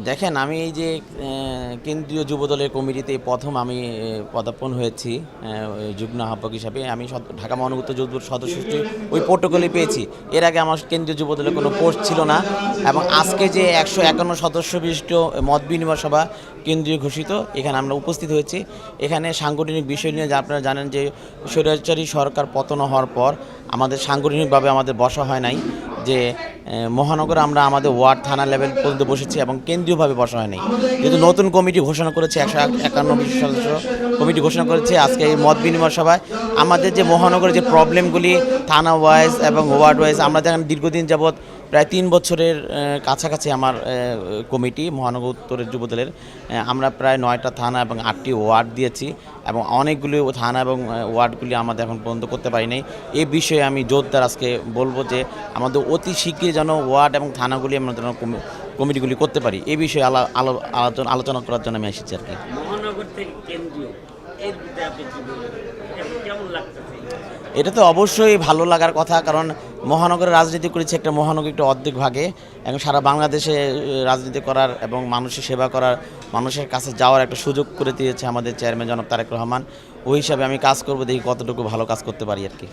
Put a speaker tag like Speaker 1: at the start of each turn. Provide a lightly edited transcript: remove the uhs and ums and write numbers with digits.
Speaker 1: দেখেন আমি এই যে কেন্দ্রীয় যুবদলের কমিটিতে প্রথম আমি পদার্পণ হয়েছি যুগ্ম আহ্বায়ক হিসাবে। আমি ঢাকা মহানগর উত্তর যুবদল সদস্যটি ওই প্রোটোকলে পেয়েছি। এর আগে আমার কেন্দ্রীয় যুবদলের কোনো পোস্ট ছিল না, এবং আজকে যে 151 সদস্য বিশিষ্ট মত বিনিময় সভা কেন্দ্রীয় ঘোষিত, এখানে আমরা উপস্থিত হয়েছি। এখানে সাংগঠনিক বিষয় নিয়ে আপনারা জানেন যে স্বৈরাচারী সরকার পতন হওয়ার পর আমাদের সাংগঠনিকভাবে আমাদের বসা হয় নাই, যে মহানগরে আমরা আমাদের ওয়ার্ড থানা লেভেল পর্যন্ত বসেছি এবং কেন্দ্রীয়ভাবে বসা হয়নি। যেহেতু নতুন কমিটি ঘোষণা করেছে, 151 বিশিষ্ট সদস্য কমিটি ঘোষণা করেছে, আজকে এই মত বিনিময় সভায় আমাদের যে মহানগরের যে প্রবলেমগুলি থানা ওয়াইজ এবং ওয়ার্ড ওয়াইজ, আমরা যেখানে দীর্ঘদিন যাবৎ প্রায় 3 বছরের কাছাকাছি আমার কমিটি মহানগর উত্তরের যুবদলের, আমরা প্রায় 9টা থানা এবং 8টি ওয়ার্ড দিয়েছি, এবং অনেকগুলি থানা এবং ওয়ার্ডগুলি আমাদের এখন পর্যন্ত করতে পারি নাই। এই বিষয়ে আমি জোরদার আজকে বলবো যে আমাদের অতি শীঘ্রই যেন ওয়ার্ড এবং থানাগুলি আমরা যেন কমিটিগুলি করতে পারি, এই বিষয়ে আলোচনা করার জন্য আমি এসেছি আর কি।
Speaker 2: মহানগর থেকে কেন্দ্রীয় এর ভিতরে আপনি কি বলবেন, কেমন লাগতেছে?
Speaker 1: এটা তো অবশ্যই ভালো লাগার কথা, কারণ মহানগরের রাজনীতি করেছে একটা মহানগর একটা অর্ধেক ভাগে, এবং সারা বাংলাদেশে রাজনীতি করার এবং মানুষের সেবা করার, মানুষের কাছে যাওয়ার একটা সুযোগ করে দিয়েছে আমাদের চেয়ারম্যান জনাব তারেক রহমান। ওই হিসাবে আমি কাজ করবো, দেখি কতটুকু ভালো কাজ করতে পারি আর কি।